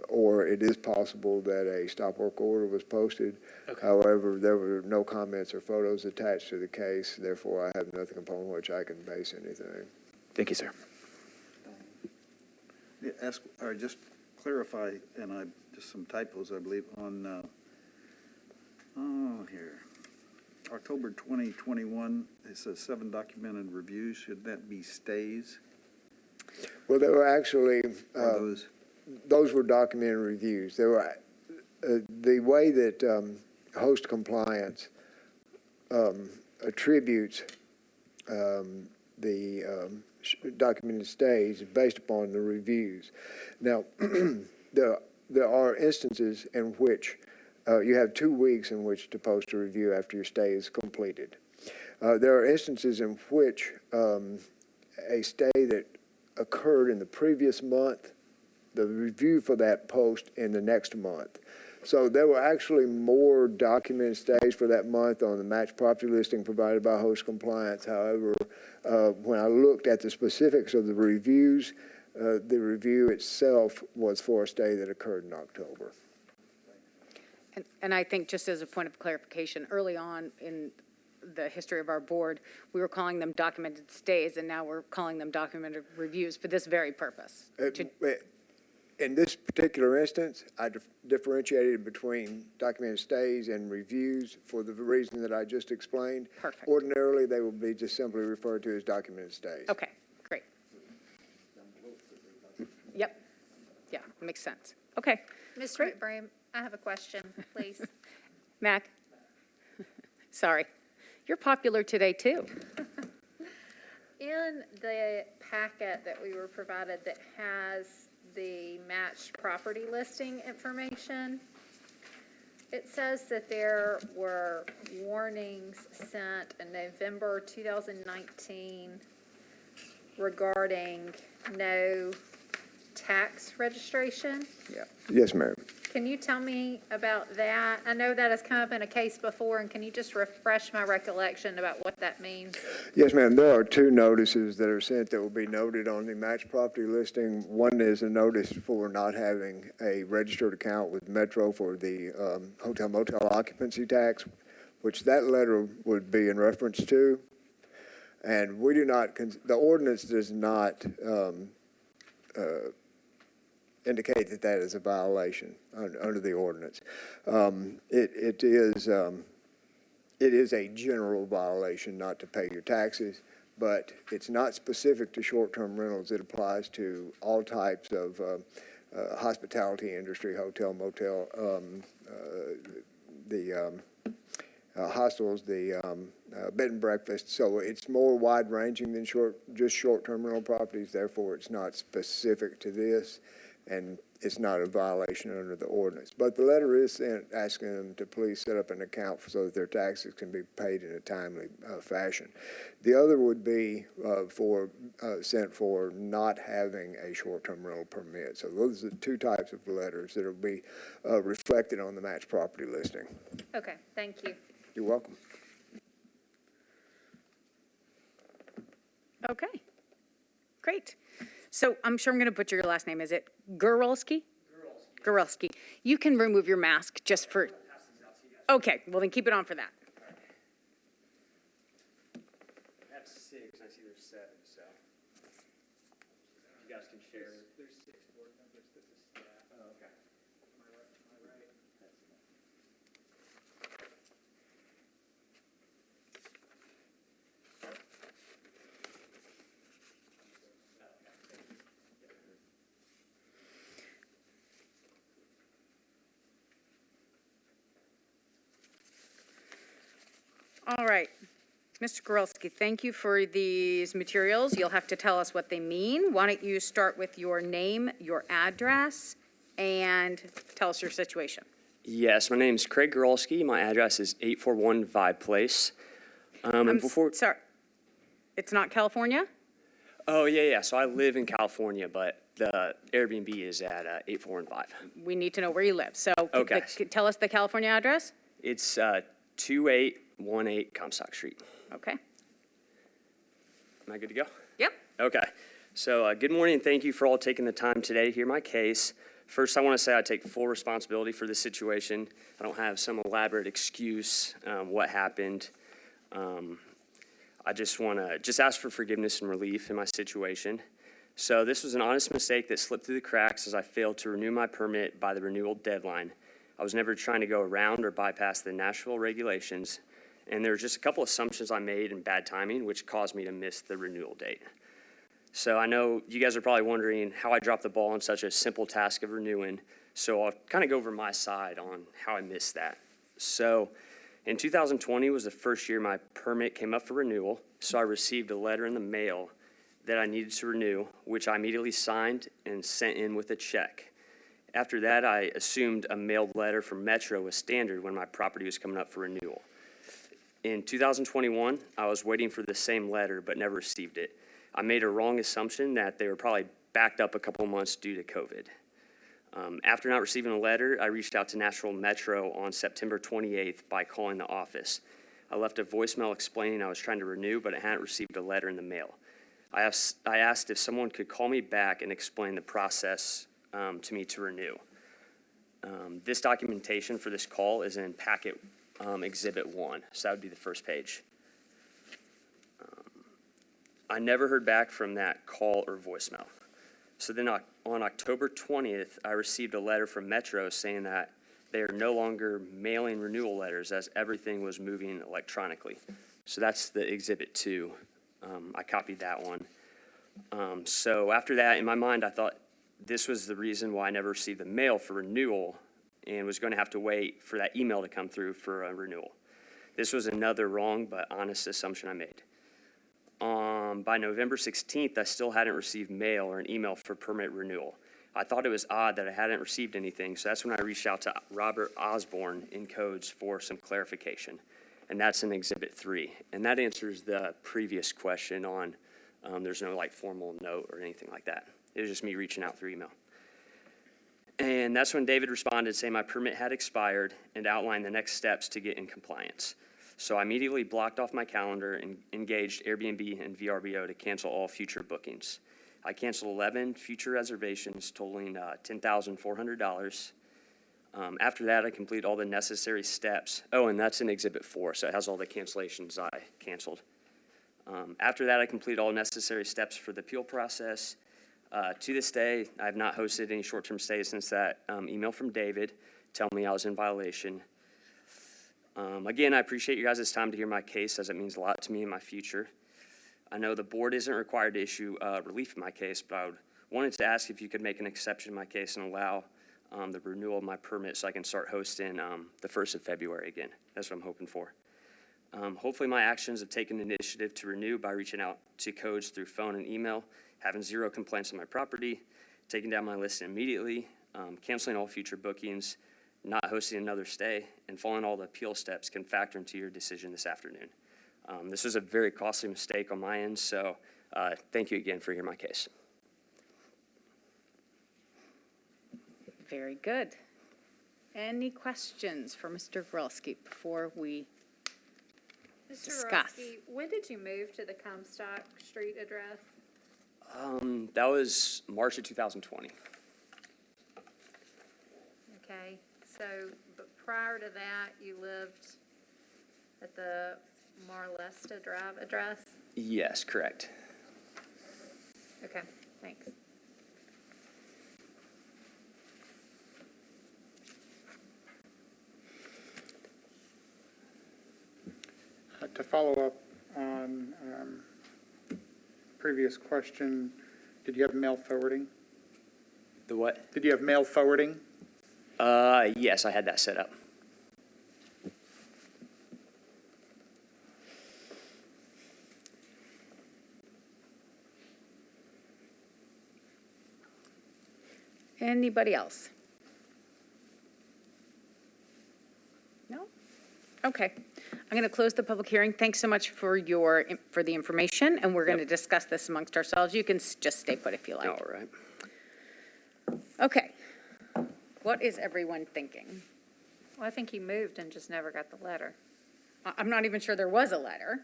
or it is possible that a stop work order was posted. Okay. However, there were no comments or photos attached to the case, therefore I have nothing upon which I can base anything. Thank you, sir. Yeah, ask, or just clarify, and just some typos, I believe, on, here. October 2021, it says 7 documented reviews. Should that be stays? Well, there were actually, Or those were documented reviews. There were, the way that host compliance attributes the documented stays is based upon the reviews. Now, there are instances in which you have 2 weeks in which to post a review after your stay is completed. There are instances in which a stay that occurred in the previous month, the review for that post in the next month. So there were actually more documented stays for that month on the match property listing provided by host compliance. However, when I looked at the specifics of the reviews, the review itself was for a stay that occurred in October. And I think just as a point of clarification, early on in the history of our board, we were calling them documented stays, and now we're calling them documented reviews for this very purpose. In this particular instance, I differentiated between documented stays and reviews for the reason that I just explained. Perfect. Ordinarily, they will be just simply referred to as documented stays. Okay, great. Yep. Yeah, makes sense. Okay. Mr. McBroom, I have a question, please. Mac? Sorry. You're popular today, too. In the packet that we were provided that has the matched property listing information, it says that there were warnings sent in November 2019 regarding no tax registration. Yeah. Yes, ma'am. Can you tell me about that? I know that has come up in a case before, and can you just refresh my recollection about what that means? Yes, ma'am. There are 2 notices that are sent that will be noted on the match property listing. One is a notice for not having a registered account with Metro for the hotel motel occupancy tax, which that letter would be in reference to. And we do not, the ordinance does not indicate that that is a violation under the ordinance. It is a general violation not to pay your taxes, but it's not specific to short-term rentals. It applies to all types of hospitality industry, hotel, motel, the hostels, the bed and breakfast. So it's more wide-ranging than just short-term rental properties. Therefore, it's not specific to this, and it's not a violation under the ordinance. But the letter is sent asking them to please set up an account so that their taxes can be paid in a timely fashion. The other would be sent for not having a short-term rental permit. So those are the two types of letters that will be reflected on the match property listing. Okay, thank you. You're welcome. Okay, great. So I'm sure I'm going to butcher your last name. Is it Gurulski? Gurulski. You can remove your mask just for, okay, well then keep it on for that. I have 6, I see there's 7, so you guys can share. There's 6 board members, this is staff. Oh, okay. Am I right? All right. Mr. Gorelski, thank you for these materials. You'll have to tell us what they mean. Why don't you start with your name, your address, and tell us your situation. Yes, my name's Craig Gorolski. My address is 841 Vibe Place. Sorry, it's not California? Oh, yeah. So I live in California, but the Airbnb is at 841 Vibe. We need to know where you live. So Okay. Tell us the California address. It's 2818 Comstock Street. Okay. Am I good to go? Yep. Okay. So good morning, and thank you for all taking the time today to hear my case. First, I want to say I take full responsibility for this situation. I don't have some elaborate excuse what happened. I just want to ask for forgiveness and relief in my situation. So this was an honest mistake that slipped through the cracks as I failed to renew my permit by the renewal deadline. I was never trying to go around or bypass the Nashville regulations, and there were just a couple assumptions I made and bad timing, which caused me to miss the renewal date. So I know you guys are probably wondering how I dropped the ball on such a simple task of renewing, so I'll kind of go over my side on how I missed that. So in 2020 was the first year my permit came up for renewal, so I received a letter in the mail that I needed to renew, which I immediately signed and sent in with a check. After that, I assumed a mailed letter from Metro was standard when my property was coming up for renewal. In 2021, I was waiting for the same letter but never received it. I made a wrong assumption that they were probably backed up a couple months due to COVID. After not receiving a letter, I reached out to Nashville Metro on September 28th by calling the office. I left a voicemail explaining I was trying to renew, but I hadn't received a letter in the mail. I asked if someone could call me back and explain the process to me to renew. This documentation for this call is in packet exhibit 1, so that would be the first page. I never heard back from that call or voicemail. So then on October 20th, I received a letter from Metro saying that they are no longer mailing renewal letters as everything was moving electronically. So that's the exhibit 2. I copied that one. So after that, in my mind, I thought this was the reason why I never received the mail for renewal and was going to have to wait for that email to come through for a renewal. This was another wrong but honest assumption I made. By November 16th, I still hadn't received mail or an email for permit renewal. I thought it was odd that I hadn't received anything, so that's when I reached out to Robert Osborne in codes for some clarification, and that's in Exhibit 3. And that answers the previous question on there's no formal note or anything like that. It was just me reaching out through email. And that's when David responded saying my permit had expired and outlined the next steps to get in compliance. So I immediately blocked off my calendar and engaged Airbnb and VRBO to cancel all future bookings. I canceled 11 future reservations totaling $10,400. After that, I completed all the necessary steps. Oh, and that's in Exhibit 4, so it has all the cancellations I canceled. After that, I completed all necessary steps for the appeal process. To this day, I have not hosted any short-term stays since that email from David telling me I was in violation. Again, I appreciate you guys' time to hear my case, as it means a lot to me in my future. I know the board isn't required to issue relief in my case, but I wanted to ask if you could make an exception in my case and allow the renewal of my permit so I can start hosting the 1st of February again. That's what I'm hoping for. Hopefully my actions have taken initiative to renew by reaching out to codes through phone and email, having 0 complaints on my property, taking down my listing immediately, canceling all future bookings, not hosting another stay, and following all the appeal steps can factor into your decision this afternoon. This was a very costly mistake on my end, so thank you again for hearing my case. Very good. Any questions for Mr. Grolski before we discuss? Mr. Roski, when did you move to the Comstock Street address? That was March of 2020. Okay, so, but prior to that, you lived at the Marlesta Drive address? Yes, correct. Okay, thanks. To follow up on previous question, did you have mail forwarding? The what? Did you have mail forwarding? Yes, I had that set up. Anybody else? No? Okay. I'm going to close the public hearing. Thanks so much for the information, and we're going to discuss this amongst ourselves. You can just stay put if you like. All right. Okay. What is everyone thinking? Well, I think he moved and just never got the letter. I'm not even sure there was a letter.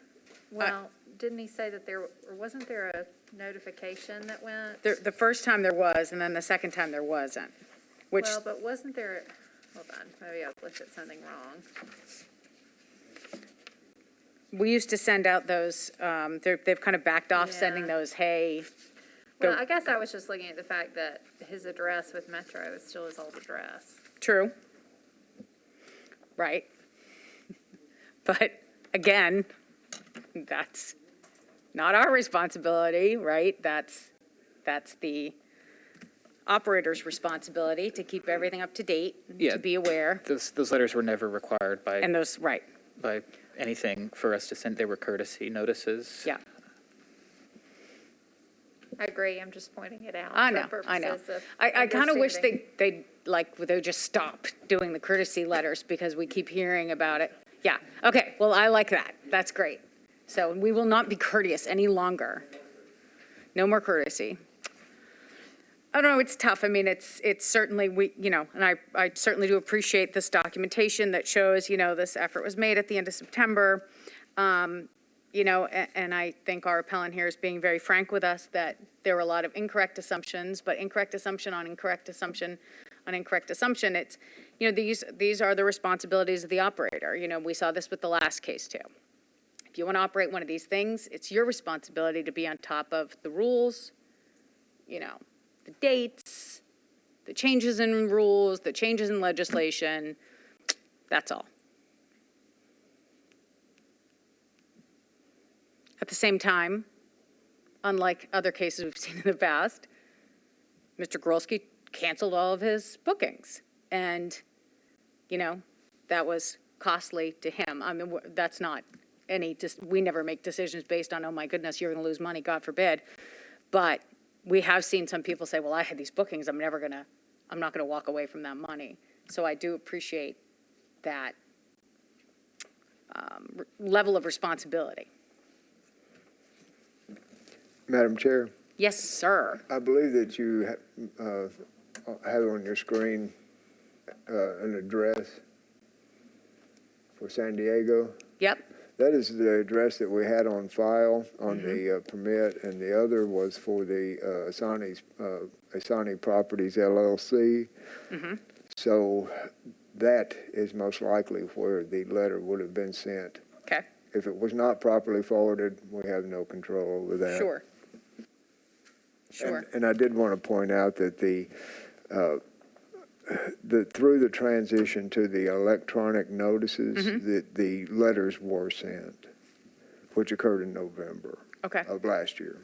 Well, didn't he say that or wasn't there a notification that went? The first time there was, and then the second time there wasn't, which, Well, but wasn't there, hold on, maybe I looked at something wrong. we used to send out those, they've kind of backed off sending Yeah. those, hey. Well, go- I guess I was just looking at the fact that his address with Metro is still his old address. True. Right. But again, that's not our responsibility, right? That's the operator's responsibility to keep everything up to date, Yeah. to be aware. Those letters were never required And those, right, by anything for us to send. They were courtesy notices. yeah. I agree, I'm just pointing it out. I for know, I know. purposes of I kind of wish understanding. they would just stop doing the courtesy letters because we keep hearing about it. Yeah, okay, well, I like that. That's great. So we will not be courteous any longer. No more courtesy. I don't know, it's tough. I mean, it's certainly, and I certainly do appreciate this documentation that shows, this effort was made at the end of September. And I think our appellant here is being very frank with us that there were a lot of incorrect assumptions, but incorrect assumption on incorrect assumption on incorrect assumption. It's, these are the responsibilities of the operator. We saw this with the last case too. If you want to operate one of these things, it's your responsibility to be on top of the rules, the dates, the changes in rules, the changes in legislation. That's all. At the same time, unlike other cases we've seen in the past, Mr. Grolski canceled all of his bookings. And, that was costly to him. I mean, that's not we never make decisions based on, oh my goodness, you're going to lose money, God forbid. But we have seen some people say, well, I had these bookings, I'm not going to walk away from that money. So I do appreciate that level of responsibility. Madam Chair, Yes, sir. I believe that you have on your screen an address for San Diego. Yep. That is the address that we had on file on the permit, and the other was for the Sonny Properties LLC. So that is most likely where the letter would have been sent. Okay. If it was not properly forwarded, we have no control over that. Sure. Sure. And I did want to point out that through the transition to the electronic notices, the letters were sent, which occurred in November Okay. of last year.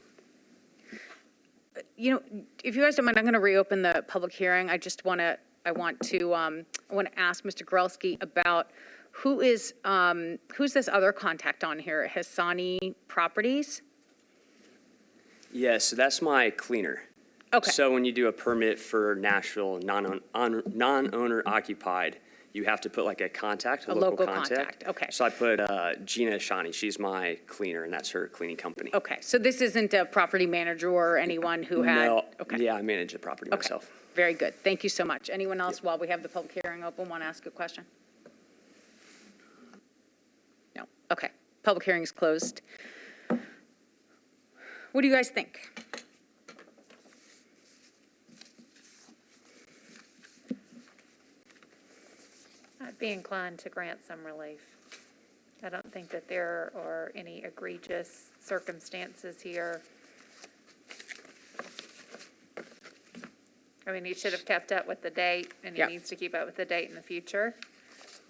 You know, if you guys don't mind, I'm going to reopen the public hearing. I want to ask Mr. Grelsky about who's this other contact on here? Has Sonny Properties? Yes, so that's my cleaner. Okay. So when you do a permit for Nashville, non-owner occupied, you have to put like a contact, a local contact. Okay. So I put Gina Shawnee, she's my cleaner, and that's her cleaning company. Okay, so this isn't a property manager or anyone who had? No, Okay. yeah, I manage the property Okay. myself. Very good. Thank you so much. Anyone else, while we have the public hearing open, want to ask a question? No. Okay. Public hearing is closed. What do you guys think? I'd be inclined to grant some relief. I don't think that there are any egregious circumstances here. I mean, he should have kept up with the date, and he Yep. needs to keep up with the date in the future.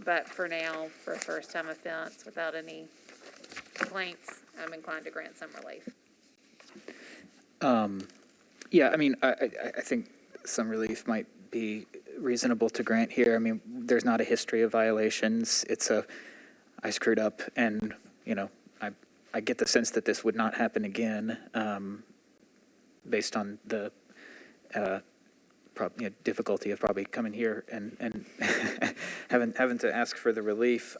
But for now, for a first-time offense without any complaints, I'm inclined to grant some relief. Yeah, I mean, I think some relief might be reasonable to grant here. I mean, there's not a history of violations. I screwed up, and, you know, I get the sense that this would not happen again, based on the difficulty of probably coming here and having to ask for the relief.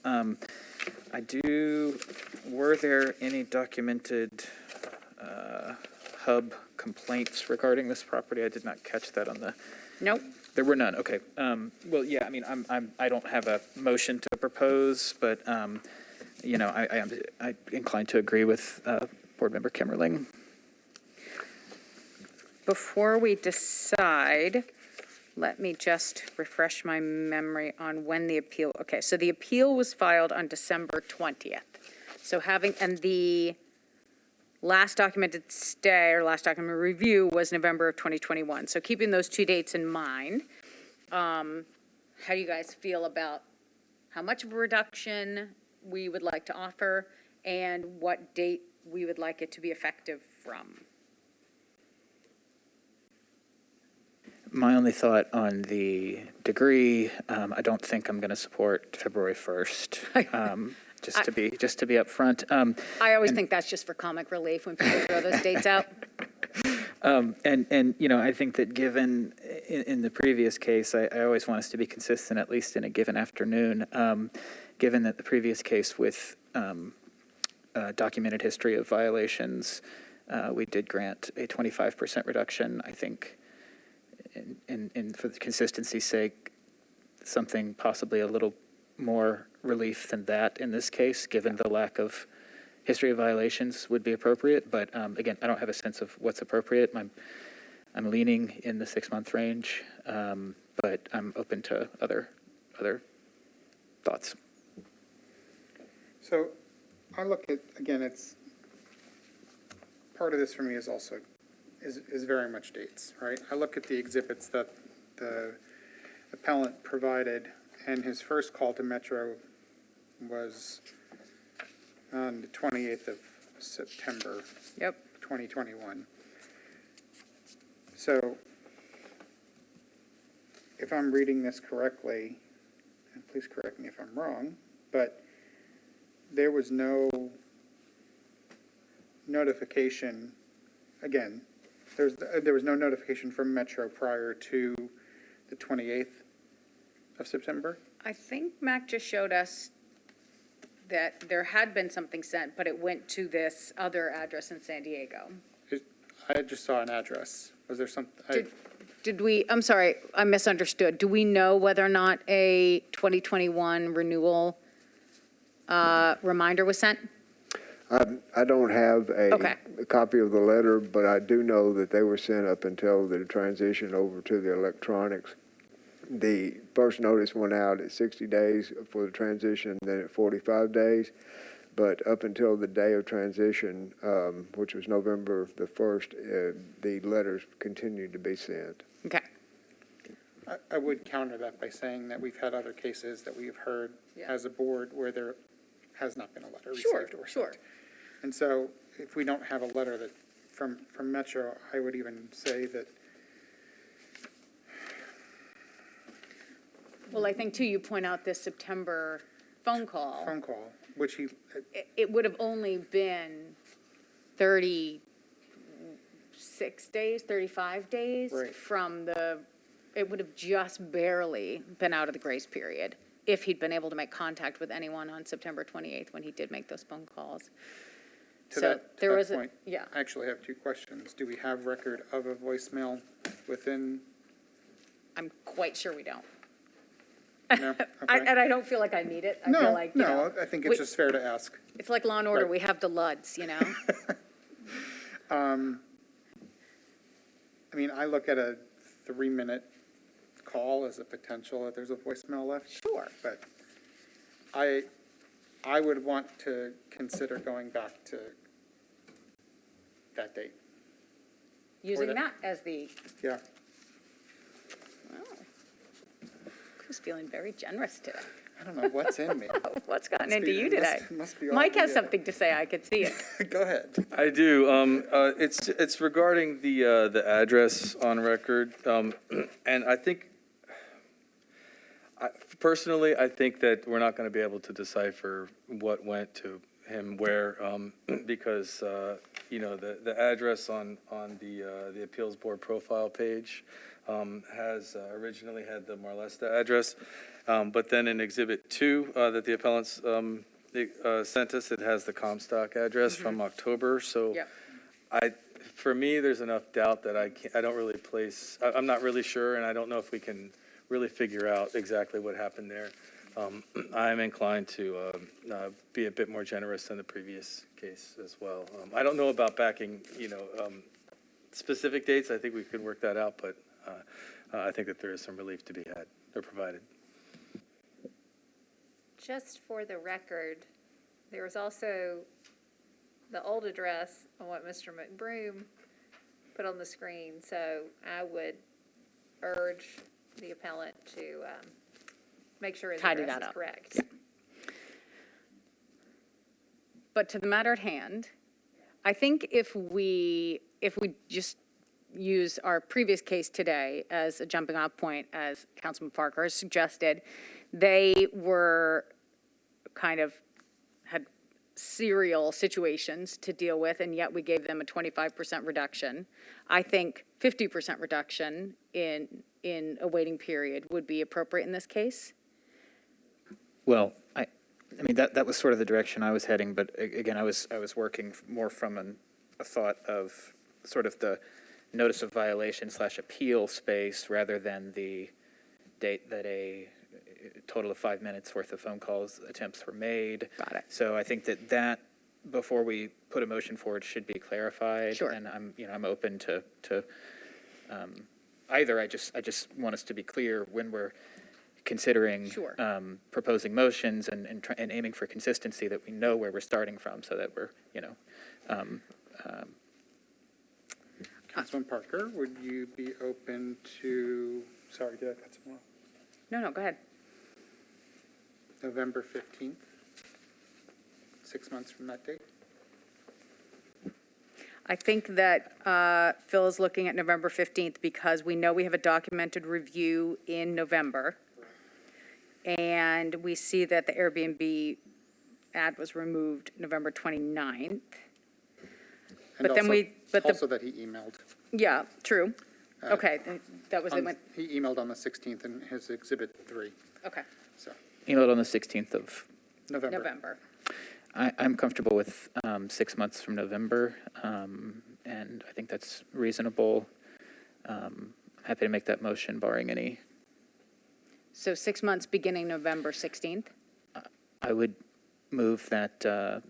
Were there any documented hub complaints regarding this property? I did not catch that on the. Nope. There were none. Okay. Well, yeah. I mean, I don't have a motion to propose, but you know, I'm inclined to agree with Board Member Kimmerling. Before we decide, let me just refresh my memory on when the appeal, okay, so the appeal was filed on December 20th. So and the last documented stay or last documented review was November of 2021. So keeping those two dates in mind, how do you guys feel about how much of a reduction we would like to offer and what date we would like it to be effective from? My only thought on the degree, I don't think I'm going to support February 1st. Just to be upfront. I always think that's just for comic relief when people throw those dates out. And you know, I think that given in the previous case, I always want us to be consistent, at least in a given afternoon. Given that the previous case with documented history of violations, we did grant a 25% reduction. I think, and for the consistency's sake, something possibly a little more relief than that in this case, given the lack of history of violations, would be appropriate. But again, I don't have a sense of what's appropriate. I'm leaning in the 6-month range, but I'm open to other thoughts. So I look at, again, it's, part of this for me is also, is very much dates, right? I look at the exhibits that the appellant provided, and his first call to Metro was on the 28th of September. Yep. 2021. So if I'm reading this correctly, and please correct me if I'm wrong, but there was no notification, again, there was no notification from Metro prior to the 28th of September? I think Mac just showed us that there had been something sent, but it went to this other address in San Diego. I just saw an address. Was there something? Did we, I'm sorry, I misunderstood. Do we know whether or not a 2021 renewal reminder was sent? I don't have Okay. a copy of the letter, but I do know that they were sent up until the transition over to the electronics. The first notice went out at 60 days for the transition, then at 45 days. But up until the day of transition, which was November the 1st, the letters continued to be sent. Okay. I would counter that by saying that we've had other cases that we've heard as a board where there has not been a letter received or sent. And so if we don't have a letter that, from Metro, I would even say that, Well, I think too, you point out this September phone call. which he, It would have only been 36 days, 35 days Right. from it would have just barely been out of the grace period if he'd been able to make contact with anyone on September 28th when he did make those phone calls. to So that there was a, point, yeah. I actually have two questions. Do we have record of a voicemail within, I'm quite sure we don't. no? Okay. And I don't feel like I need it. I feel like, you know, No, I think it's just fair to ask. it's like Law and Order, Right. we have the LUDs, you know? I mean, I look at a 3-minute call as a potential if there's a voicemail left. Sure. But I would want to consider going back to that date. Using the- that as the, Yeah. oh, who's feeling very generous today? I don't know what's in me. What's gotten Must into be- you it today? must be all Mike has the, something to say, I could see it. Go ahead. I do. It's regarding the address on record, and I think, personally, I think that we're not going to be able to decipher what went to him where, because the address on the appeals board profile page has originally had the Marlesta address, but then in Exhibit 2 that the appellants sent us, it has the Comstock address from October. So Yep. for me, there's enough doubt that I don't really place, I'm not really sure, and I don't know if we can really figure out exactly what happened there. I'm inclined to be a bit more generous than the previous case as well. I don't know about backing, specific dates. I think we could work that out, but I think that there is some relief to be had or provided. Just for the record, there was also the old address on what Mr. McBroom put on the screen, so I would urge the appellant to make sure his Tidy address that is up. correct. But to the matter at hand, I think if we just use our previous case today as a jumping off point, as Councilman Parker has suggested, they were kind of had serial situations to deal with, and yet we gave them a 25% reduction. I think 50% reduction in a waiting period would be appropriate in this case. Well, I mean, that was sort of the direction I was heading, but again, I was working more from a thought of sort of the notice of violation / appeal space rather than the date that a total of 5 minutes worth of phone calls attempts were made. Got it. So I think that before we put a motion forward should be clarified. Sure. And I'm open to either. I just want us to be clear when we're considering Sure. proposing motions and aiming for consistency, that we know where we're starting from, so that we're Councilman Parker, would you be open to, sorry, did I cut someone off? No, go ahead. November 15th, 6 months from that date? I think that Phil is looking at November 15th because we know we have a documented review in November. And we see that the Airbnb ad was removed November 29th. And But then also that he emailed. Yeah, true. Okay, that was, He emailed on the 16th in his Exhibit 3, okay, so, emailed on the 16th of November. I'm comfortable with 6 months from November, and I think that's reasonable. Happy to make that motion barring any. So 6 months beginning November 16th? I would move that the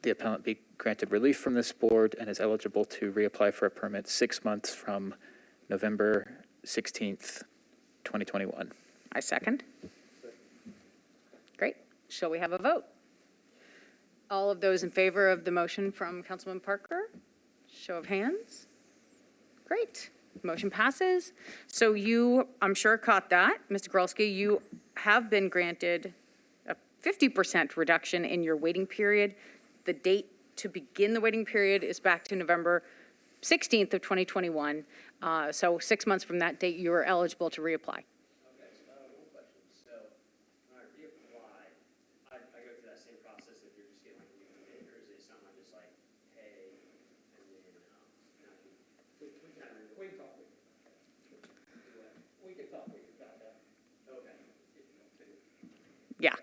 appellant be granted relief from this board and is eligible to reapply for a permit 6 months from November 16th, 2021. I second. Great. Shall we have a vote? All of those in favor of the motion from Councilman Parker? Show of hands. Great. Motion passes. So you, I'm sure, caught that. Mr. Grolski, you have been granted a 50% reduction in your waiting period. The date to begin the waiting period is back to November 16th of 2021. So 6 months from that date, you are eligible to reapply. Okay, so one question. So when I reapply, I go through that same process if you're just getting like a new commit, or is it something I'm just like, hey, and then, We can talk. We can talk about that. okay. Yeah,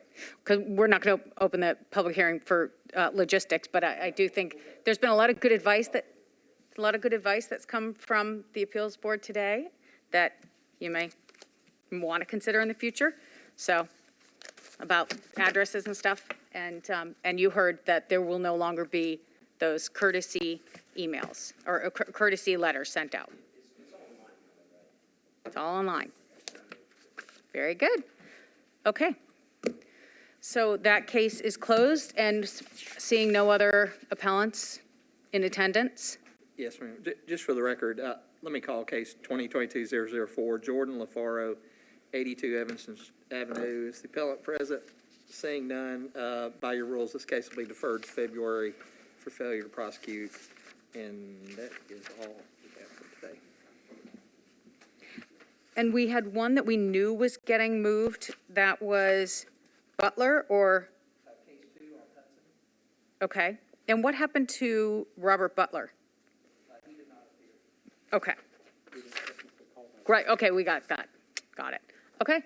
because we're not going to open the public hearing for logistics, but I do think there's been a lot of good advice that's come from the appeals board today that you may want to consider in the future. So about addresses and stuff, and you heard that there will no longer be those courtesy emails or courtesy letters sent out. It's all online. Very good. Okay. So that case is closed, and seeing no other appellants in attendance. Yes, ma'am. Just for the record, let me call case 2022-004, Jordan LaFaro, 82 Evanston Avenue. Is the appellant present? Seeing none, by your rules, this case will be deferred to February for failure to prosecute. And that is all we have for today. And we had one that we knew was getting moved. That was Butler or? Case 2 on Hudson. Okay. And what happened to Robert Butler? He did not appear. Okay. Right, okay, we got that. Got it. Okay.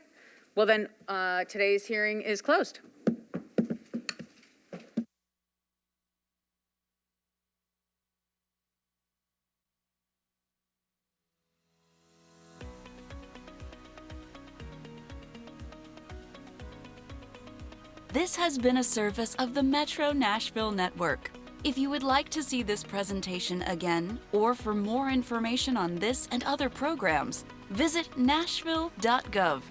Well then, today's hearing is closed. This has been a service of the Metro Nashville Network. If you would like to see this presentation again, or for more information on this and other programs, visit nashville.gov.